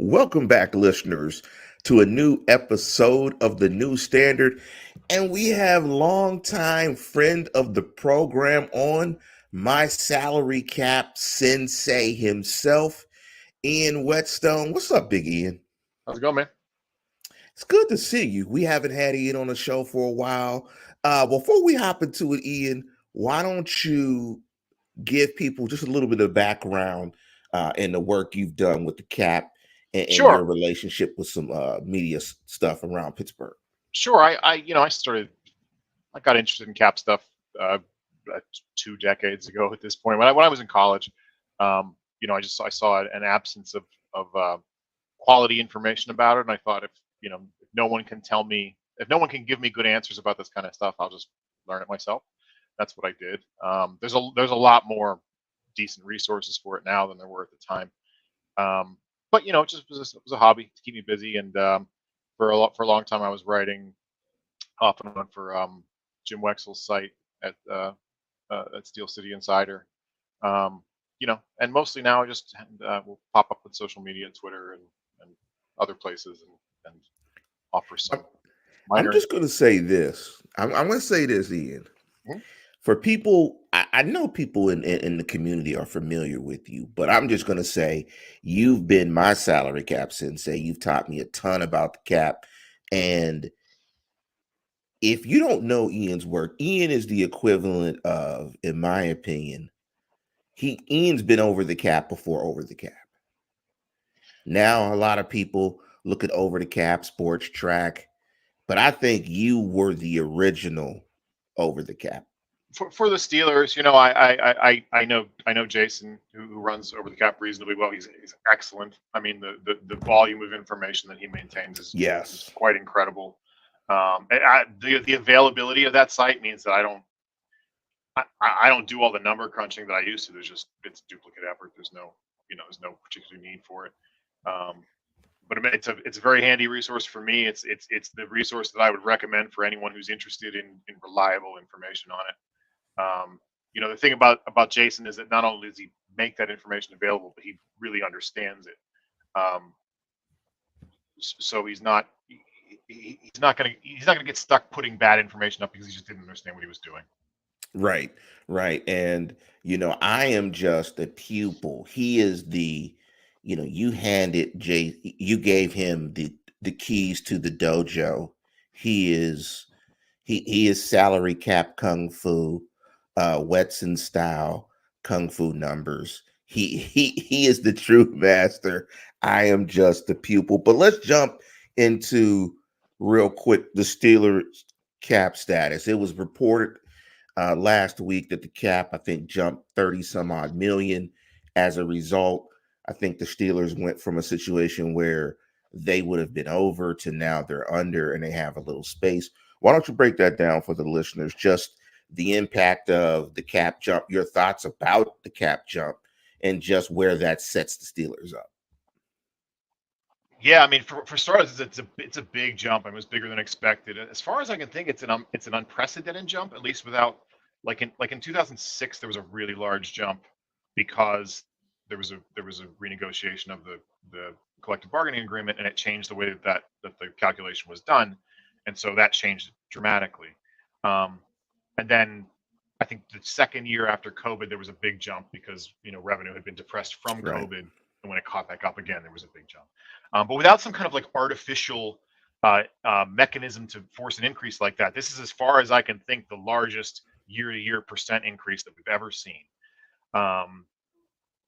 Welcome back, listeners, to a new episode of the New Standard. And we have longtime friend of the program on, my salary cap sensei himself, Ian Whetstone. What's up, Big Ian? How's it going, man? It's good to see you. We haven't had Ian on the show for a while. Before we hop into it, Ian, why don't you give people just a little bit of background in the work you've done with the cap and your Sure, relationship with some media stuff around Pittsburgh. sure. I got interested in cap stuff uh, 2 decades ago at this point. When I was in college, I saw an absence of quality information about it, and I thought if no one can tell me, if no one can give me good answers about this kind of stuff, I'll just learn it myself. That's what I did. There's a lot more decent resources for it now than there were at the time. But it just was a hobby to keep me busy, and for a long time I was writing off and on for Jim Wexell's site at Steel City Insider. Um, and mostly now I just will pop up with social media, Twitter and other places, and offer I'm, some I'm minor. just going to say this. I'm going to say this, Ian. Mhm. For people, I know people in the community are familiar with you, but I'm just going to say you've been my salary cap sensei. You've taught me a ton about the cap. And if you don't know Ian's work, Ian is the equivalent of, in my opinion, Ian's been over the cap before over the cap. Now a lot of people look at over the cap, sports track, but I think you were the original over the cap. For the Steelers, I know Jason who runs over the cap reasonably well. He's excellent. I mean, the volume of information that he maintains is Yes. quite incredible. The availability of that site means that I don't do all the number crunching that I used to. It's duplicate effort. There's no particular need for it. Um, but it's a very handy resource for me. It's the resource that I would recommend for anyone who's interested in reliable information on it. The thing about Jason is that not only does he make that information available, but he really understands it. Um, so he's not gonna get stuck putting bad information up because he just didn't understand what he was doing. Right, right. And, I am just a pupil. He is you handed you gave him the keys to the dojo. He is, he is salary cap kung fu, Wetson style kung fu numbers. He is the true master. I am just the pupil. But let's jump into real quick the Steelers cap status. It was reported last week that the cap, I think, jumped 30 some odd million. As a result, I think the Steelers went from a situation where they would have been over to now they're under and they have a little space. Why don't you break that down for the listeners? Just the impact of the cap jump, your thoughts about the cap jump, and just where that sets the Steelers up. Yeah, I mean, for starters, it's a big jump. I mean, it was bigger than expected. As far as I can think, it's an unprecedented jump, at least without like in 2006 there was a really large jump because there was a renegotiation of the collective bargaining agreement, and it changed the way that the calculation was done, and so that changed dramatically. Um, and then I think the second year after COVID there was a big jump because revenue had been depressed from Right. COVID, and when it caught back up again, there was a big jump. But without some kind of like artificial mechanism to force an increase like that, this is, as far as I can think, the largest year-to-year percent increase that we've ever seen, um,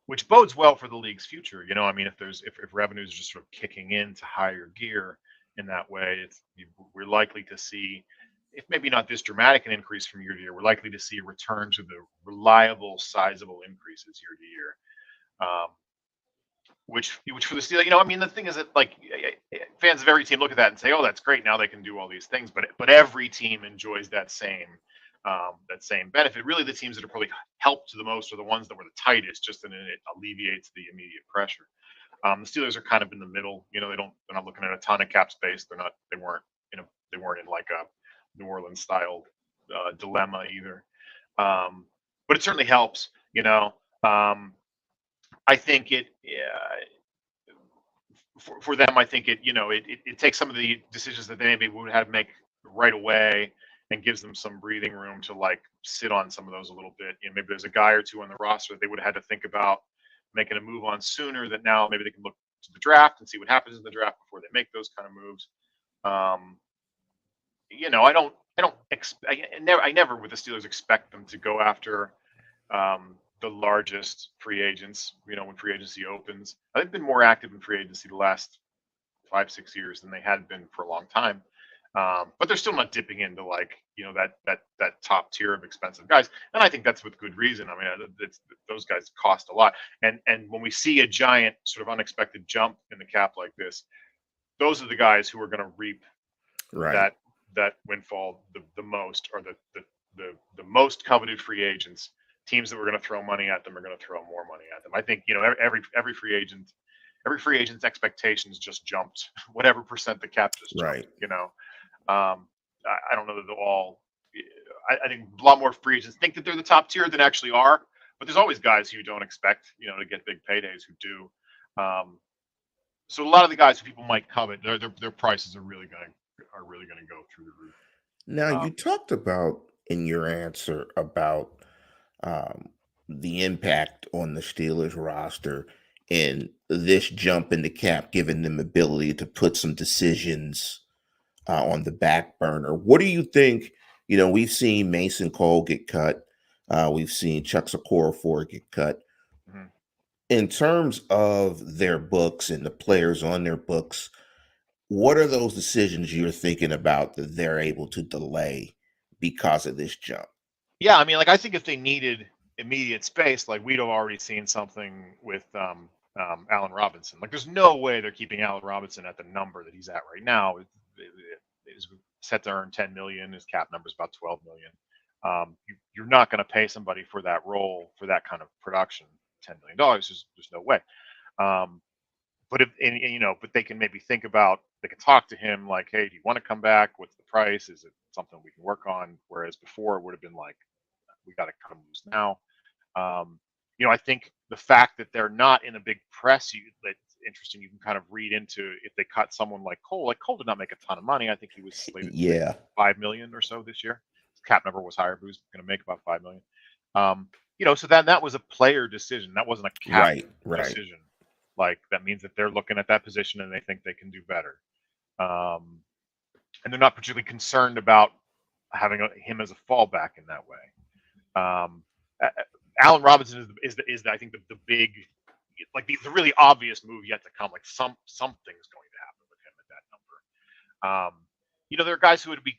which bodes well for the league's future. I mean, if revenues are just sort of kicking into higher gear in that way, we're likely to see, if maybe not this dramatic an increase from year to year, we're likely to see a return to the reliable, sizable increases year to year. Um, which for the Steelers, I mean, the thing is that, like, fans of every team look at that and say, "Oh, that's great! Now they can do all these things." But every team enjoys that same benefit. Really, the teams that are probably helped the most are the ones that were the tightest, just in it alleviates the immediate pressure. The Steelers are kind of in the middle. They're not looking at a ton of cap space. They weren't in like a New Orleans style dilemma either. But it certainly helps. I think for them, I think it takes some of the decisions that they maybe would have to make right away and gives them some breathing room to like sit on some of those a little bit. Maybe there's a guy or two on the roster that they would have had to think about making a move on sooner, that now maybe they can look to the draft and see what happens in the draft before they make those kind of moves. Um, I never with the Steelers expect them to go after the largest free agents, when free agency opens. They've been more active in free agency the last 5-6 years than they had been for a long time. But they're still not dipping into like, that top tier of expensive guys. And I think that's with good reason. I mean, those guys cost a lot. And when we see a giant sort of unexpected jump in the cap like this, those are the guys who are going to reap Right. that windfall the most, or the most coveted free agents. Teams that were going to throw money at them are going to throw more money at them. I think every free agent's expectations just jumped whatever percent the cap just jumped. Right. I don't know that they'll all. I think a lot more free agents think that they're the top tier than actually are. But there's always guys who you don't expect, to get big paydays who do. So a lot of the guys who people might covet, their prices are really going to go through the roof. Now, you talked about in your answer about the impact on the Steelers roster and this jump in the cap, giving them ability to put some decisions on the back burner. What do you think? We've seen Mason Cole get cut. We've seen Chuck Okorafor get cut. Mhm. In terms of their books and the players on their books, what are those decisions you're thinking about that they're able to delay because of this jump? Yeah, I mean, like I think if they needed immediate space, like we'd have already seen something with Allen Robinson. Like, there's no way they're keeping Allen Robinson at the number that he's at right now. Is set to earn 10 million. His cap number is about 12 million. You're not going to pay somebody for that role for that kind of production $10 million. There's no way. But but they can maybe think about. They can talk to him like, hey, do you want to come back? What's the price? Is it something we can work on? Whereas before it would have been like, we got to cut him loose now. I think the fact that they're not in a big press, that's interesting. You can kind of read into if they cut someone like Cole. Like, Cole did not make a ton of money. I think he was slated to make Yeah. 5 million or so this year. His cap number was higher, but he was going to make about 5 million. So that was a player decision. That wasn't a cap Right. decision. Like, that means that they're looking at that position and they think they can do better. And they're not particularly concerned about having him as a fallback in that way. Allen Robinson is I think the big, like the really obvious move yet to come. Like something's going to happen with him at that number. There are guys who it'll be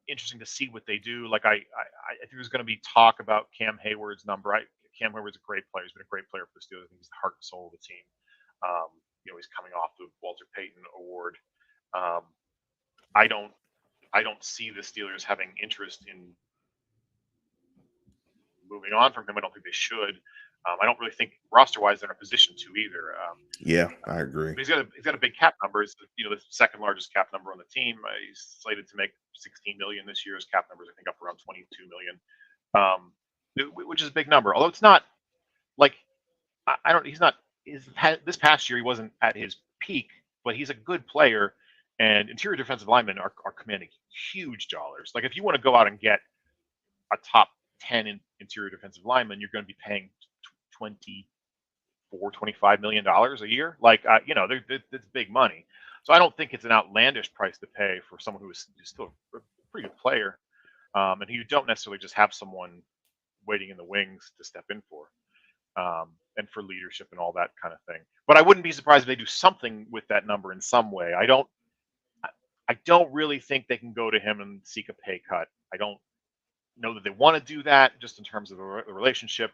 interesting to see what they do. Like I think there's going to be talk about Cam Heyward's number. Cam Heyward's a great player. He's been a great player for the Steelers. I think he's the heart and soul of the team. He's coming off the Walter Payton Award. I don't see the Steelers having interest in moving on from him. I don't think they should. I don't really think roster-wise they're in a position to either. Yeah, I agree. He's got a big cap number. It's the second largest cap number on the team. He's slated to make 16 million this year. His cap number is I think up around 22 million, which is a big number. Although it's not like I don't. He's not. This past year he wasn't at his peak, but he's a good player. And interior defensive linemen are commanding huge dollars. Like if you want to go out and get a top 10 interior defensive lineman, you're going to be paying $25 million a year. Like, it's big money. So I don't think it's an outlandish price to pay for someone who is still a pretty good player. And you don't necessarily just have someone waiting in the wings to step in for, and for leadership and all that kind of thing. But I wouldn't be surprised if they do something with that number in some way. I don't really think they can go to him and seek a pay cut. I don't know that they want to do that just in terms of the relationship,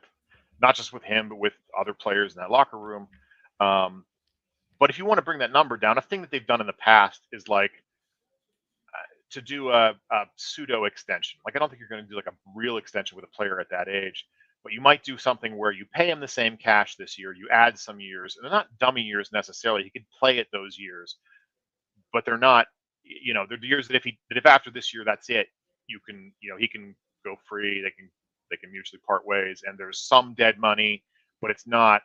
not just with him, but with other players in that locker room. But if you want to bring that number down, a thing that they've done in the past is like to do a pseudo extension. Like, I don't think you're going to do like a real extension with a player at that age, but you might do something where you pay him the same cash this year, you add some years, and they're not dummy years necessarily. He could play at those years, but they're not, they're the years that if after this year that's it, he can go free. They can mutually part ways, and there's some dead money, but it's not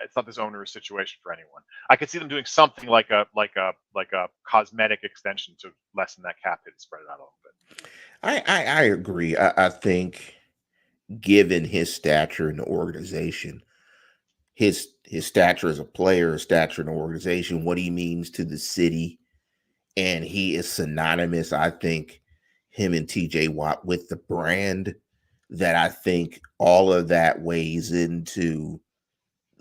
it's not this onerous situation for anyone. I could see them doing something like a cosmetic extension to lessen that cap hit and spread it out a little bit. I agree. I think given his stature in the organization, his stature as a player, his stature in the organization, what he means to the city, and he is synonymous, I think, him and TJ Watt with the brand, that I think all of that weighs into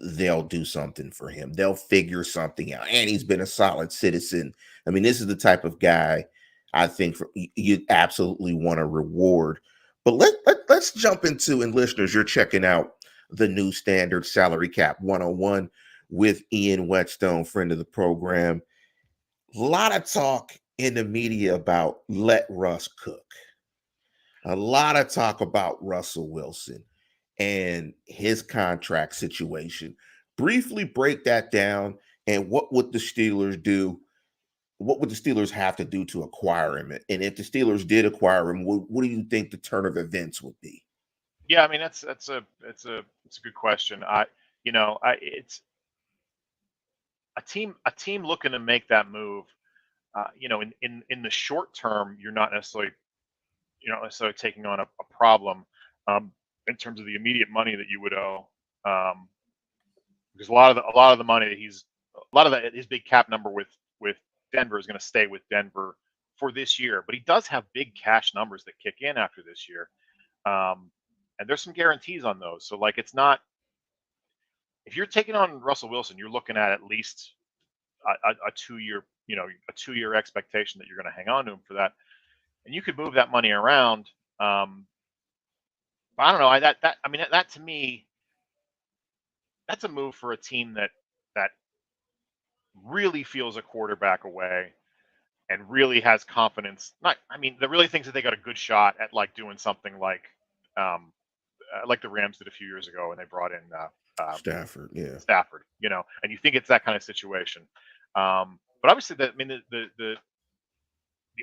they'll do something for him. They'll figure something out. And he's been a solid citizen. I mean, this is the type of guy I think you absolutely want to reward. But let's jump into, and listeners, you're checking out the new standard salary cap 101 with Ian Whetstone, friend of the program. A lot of talk in the media about let Russ cook. A lot of talk about Russell Wilson and his contract situation. Briefly break that down, and what would the Steelers do? What would the Steelers have to do to acquire him? And if the Steelers did acquire him, what do you think the turn of events would be? Yeah, I mean it's a good question. It's a team looking to make that move. In the short term, you're not necessarily taking on a problem in terms of the immediate money that you would owe, because a lot of the money that his big cap number with Denver is going to stay with Denver for this year, but he does have big cash numbers that kick in after this year, and there's some guarantees on those. So like it's not if you're taking on Russell Wilson, you're looking at least a 2 year a 2 year expectation that you're going to hang on to him for that, and you could move that money around. But I don't know. That to me, that's a move for a team that really feels a quarterback away and really has confidence. Not, I mean, that really thinks that they got a good shot at like doing something like the Rams did a few years ago when they brought in Stafford, yeah. Stafford. And you think it's that kind of situation. But obviously, the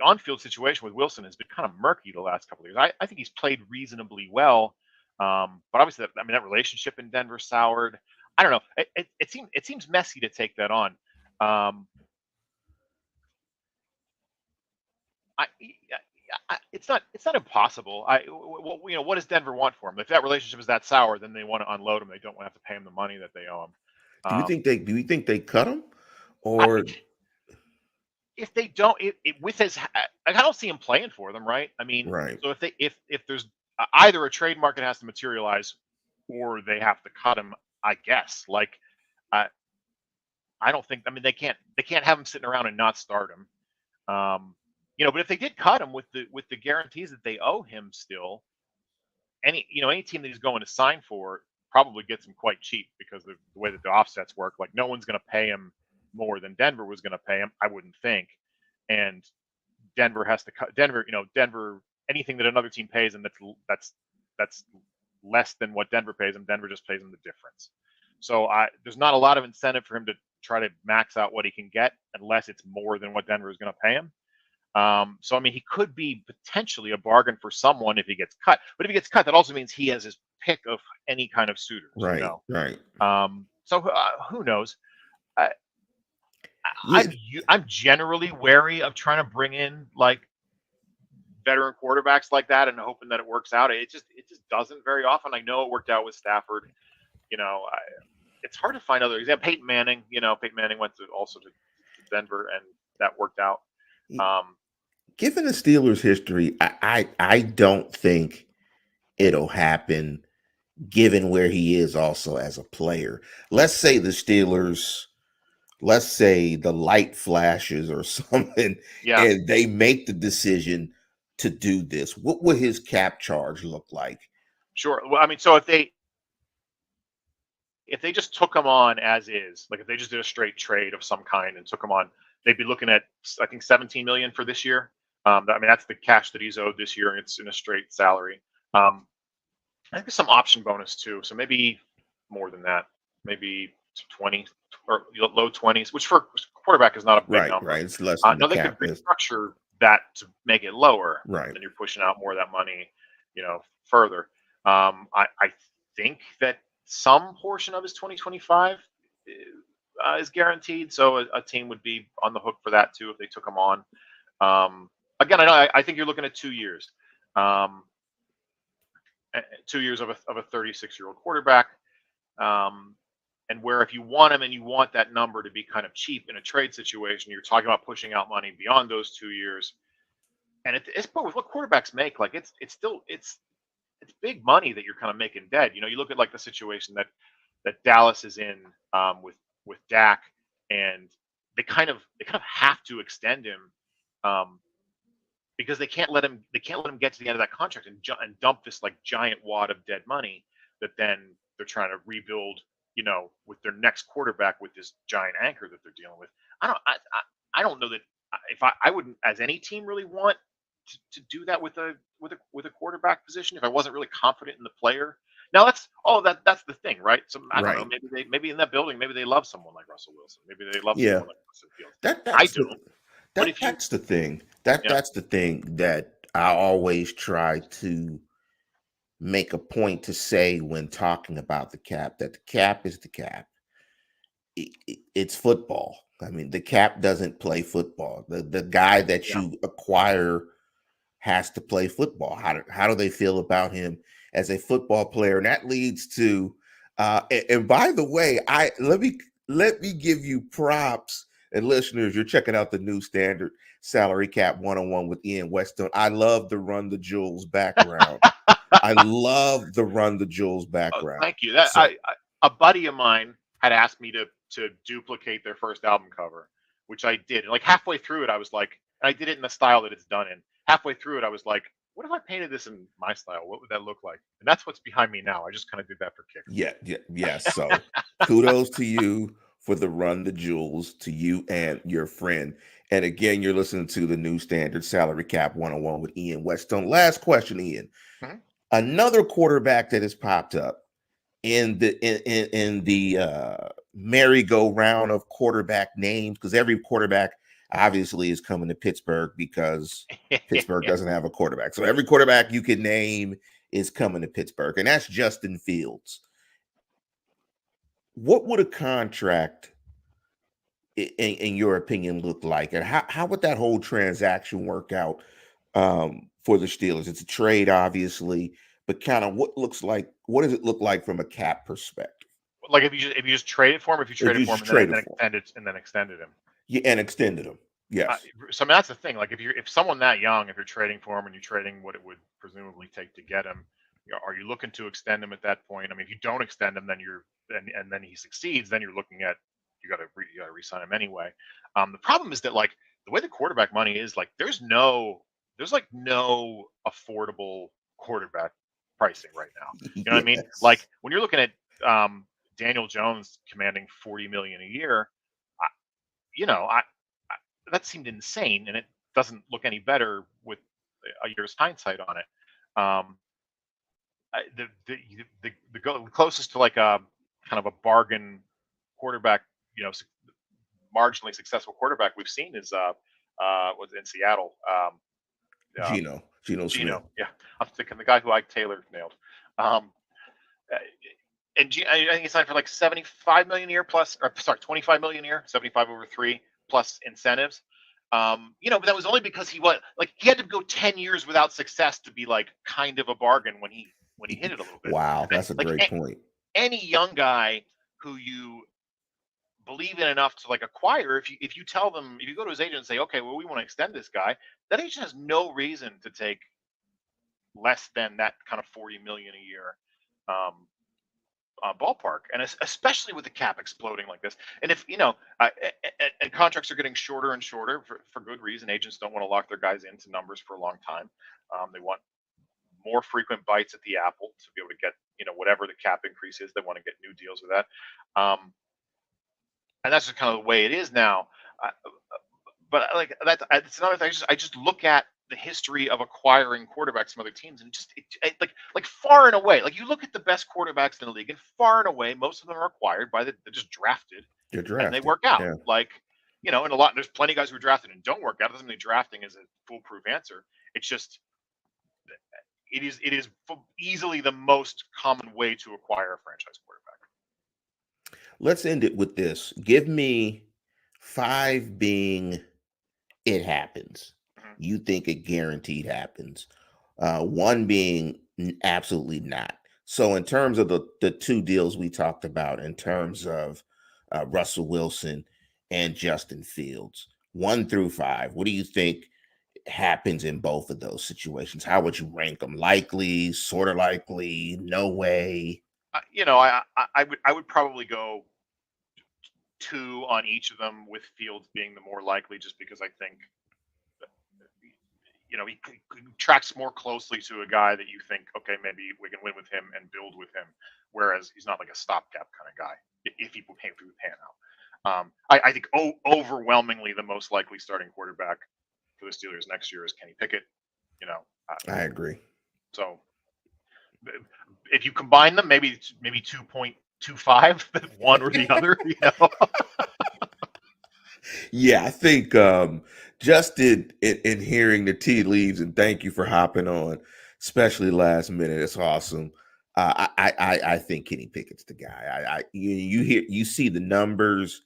on-field situation with Wilson has been kind of murky the last couple of years. I think he's played reasonably well, but obviously, that relationship in Denver soured. I don't know. It seems messy to take that on. I, it's not impossible. What does Denver want for him? If that relationship is that sour, then they want to unload him. They don't want to have to pay him the money that they owe him. Do you think they cut him, I, or if they don't, with his, I don't see him playing for them, right? I mean, right? so if there's either a trade market has to materialize, or they have to cut him, I guess. Like, I don't think. I mean, they can't have him sitting around and not start him. But if they did cut him with the guarantees that they owe him still, any team that he's going to sign for probably gets him quite cheap because of the way that the offsets work. Like no one's going to pay him more than Denver was going to pay him, I wouldn't think. And Denver has to cut Denver. Denver, anything that another team pays him that's less than what Denver pays him, Denver just pays him the difference. So there's not a lot of incentive for him to try to max out what he can get unless it's more than what Denver is going to pay him. So I mean, he could be potentially a bargain for someone if he gets cut. But if he gets cut, that also means he has his pick of any kind of suitors. Right, right. So who knows? I'm generally wary of trying to bring in like veteran quarterbacks like that and hoping that it works out. It just doesn't very often. I know it worked out with Stafford. It's hard to find other examples. Peyton Manning. Peyton Manning went to Denver and that worked out. Given the Steelers' history, I don't think it'll happen. Given where he is also as a player, let's say the light flashes or something, Yeah. and they make the decision to do this. What would his cap charge look like? Sure. Well, I mean, so if they just took him on as is, like if they just did a straight trade of some kind and took him on, they'd be looking at I think $17 million for this year. That's the cash that he's owed this year, and it's in a straight salary. I think there's some option bonus too, so maybe more than that, maybe 20 or low 20s, which for quarterback is not a big number. Right, it's less than no, they could restructure that to make it lower. Right, then you're pushing out more of that money, further. I think that some portion of his 2025 is guaranteed. So a team would be on the hook for that too if they took him on. Again, I think you're looking at 2 years, um, 2 years of a 36-year-old quarterback. And where if you want him and you want that number to be kind of cheap in a trade situation, you're talking about pushing out money beyond those 2 years. And at this point, with what quarterbacks make, like it's still it's big money that you're kind of making dead. You know, you look at like the situation that Dallas is in with Dak, and they kind of have to extend him because they can't let him get to the end of that contract and dump this like giant wad of dead money that then they're trying to rebuild. You know, with their next quarterback with this giant anchor that they're dealing with. I don't know that if I wouldn't, as any team, really want to do that with a quarterback position if I wasn't really confident in the player. Now that's the thing, right? So I don't know. Right. Maybe in that building, maybe they love someone like Russell Wilson. Maybe they love Yeah. someone like Justin Fields. That I that's the don't. But if you, that's the thing. yeah, That's the thing that I always try to make a point to say when talking about the cap, that the cap is the cap. It's football. I mean, the cap doesn't play football. The guy that yeah, you acquire has to play football. How do they feel about him as a football player? And that leads to and by the way, I let me give you props, and listeners, you're checking out the new standard salary cap 101 with Ian Whetstone. I love the Run the Jewels background. I love the Run the Jewels background. thank you. That So a buddy of mine had asked me to duplicate their first album cover, which I did. And like halfway through it, I was like, I did it in the style that it's done in. Halfway through it, I was like, what if I painted this in my style? What would that look like? And that's what's behind me now. I just kind of did that for kicks. yes. So kudos to you for the Run the Jewels, to you and your friend. And again, you're listening to the new standard salary cap 101 with Ian Whetstone. Last question, Ian. Mhm. Another quarterback that has popped up in the merry-go-round of quarterback names, because every quarterback obviously is coming to Pittsburgh because Pittsburgh Yeah. doesn't have a quarterback. So every quarterback you can name is coming to Pittsburgh, and that's Justin Fields. What would a contract, in your opinion, look like, and how would that whole transaction work out for the Steelers? It's a trade, obviously, but kind of what does it look like from a cap perspective? Like if you just trade it for him, if you If trade it you for him just trade it for him, and then extended him. yeah, and extended him, Uh, yes, so I mean, that's the thing. Like if someone that young, if you're trading for him and you're trading what it would presumably take to get him, you know, are you looking to extend him at that point? I mean, if you don't extend him, then and then he succeeds, then you're looking at you got to re-sign him anyway. The problem is that like the way the quarterback money is, like there's like no affordable quarterback pricing right now. You know what I mean? Like yes, when you're looking at Daniel Jones commanding 40 million a year, I, you know, that seemed insane, and it doesn't look any better with a year's hindsight on it. The closest to like a kind of a bargain quarterback, you know, marginally successful quarterback we've seen is was in Seattle. Geno Smith. Gino, yeah, I'm thinking the guy who Ike Taylor nailed. Um, uh, and I think he signed for like 75 million a year plus, or sorry, 25 million a year, 75 over 3 plus incentives. You know, but that was only because he had to go 10 years without success to be like kind of a bargain when he hit it a little bit. Wow, that's a Like great point. any young guy who you believe in enough to like acquire, if you tell them, if you go to his agent and say, okay, well, we want to extend this guy, that agent has no reason to take less than that kind of 40 million a year um, ballpark, and especially with the cap exploding like this. And if you know, and contracts are getting shorter and shorter for good reason. Agents don't want to lock their guys into numbers for a long time. They want more frequent bites at the apple to be able to get, you know, whatever the cap increase is. They want to get new deals with that, and that's just kind of the way it is now. Uh, but like that's another thing. I just look at the history of acquiring quarterbacks from other teams, and just like far and away, like you look at the best quarterbacks in the league, and far and away, most of them are acquired by they're just drafted, You're and they drafted, work out. yeah. Like, you know, and there's plenty of guys who are drafted and don't work out. It doesn't mean drafting is a foolproof answer. It's just it is easily the most common way to acquire a franchise quarterback. Let's end it with this. Give me 5 being it happens. Mhm. You think it guaranteed happens. 1 being absolutely not. So in terms of the 2 deals we talked about, in terms of Russell Wilson and Justin Fields, 1 through 5, what do you think happens in both of those situations? How would you rank them? Likely, sort of likely, no way? You know, I would probably go 2 on each of them, with Fields being the more likely, just because I think, you know, he tracks more closely to a guy that you think, okay, maybe we can win with him and build with him, whereas he's not like a stopgap kind of guy if he would pan out. I think overwhelmingly the most likely starting quarterback for the Steelers next year is Kenny Pickett. You know, I agree. so if you combine them, maybe 2.25, one or the other. You know. Yeah, I think just in hearing the tea leaves, and thank you for hopping on, especially last minute. It's awesome. I think Kenny Pickett's the guy. You see the numbers,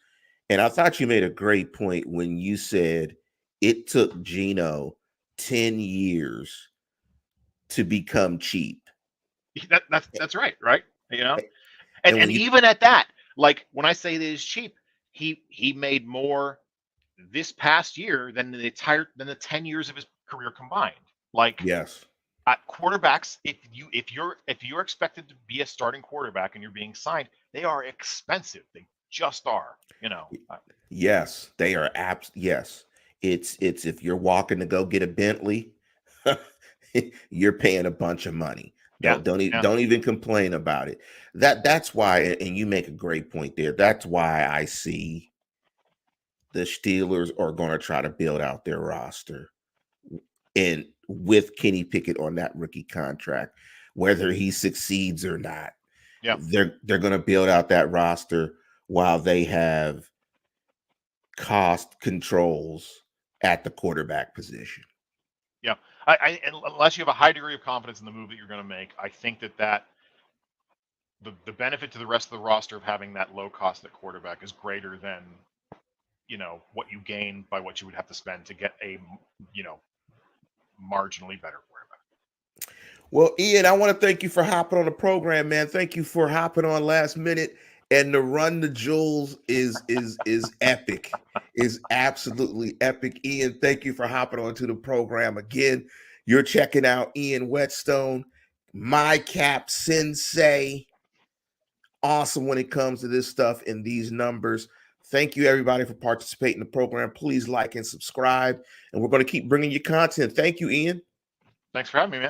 and I thought you made a great point when you said it took Geno 10 years to become cheap. That's right, right? You know, And when and you even at that, like when I say that it's cheap, he made more this past year than the 10 years of his career combined. Like, yes. quarterbacks, if you're expected to be a starting quarterback and you're being signed, they are expensive. They just are. You know. Yes, they are apps. Yes. It's if you're walking to go get a Bentley, you're paying a bunch of money. Yeah. Yeah. Don't even complain about it. That's why, and you make a great point there. That's why I see the Steelers are going to try to build out their roster, and with Kenny Pickett on that rookie contract, whether he succeeds or not, Yeah. they're going to build out that roster while they have cost controls at the quarterback position. Yeah. Unless you have a high degree of confidence in the move that you're going to make, I think that the benefit to the rest of the roster of having that low cost at quarterback is greater than, you know, what you gain by what you would have to spend to get a, you know, marginally better quarterback. Well, Ian, I want to thank you for hopping on the program, man. Thank you for hopping on last minute. And the run to Jules is epic. Is absolutely epic. Ian, thank you for hopping onto the program again. You're checking out Ian Whetstone, my cap sensei. Awesome when it comes to this stuff and these numbers. Thank you, everybody, for participating in the program. Please like and subscribe, and we're going to keep bringing you content. Thank you, Ian. Thanks for having me, man.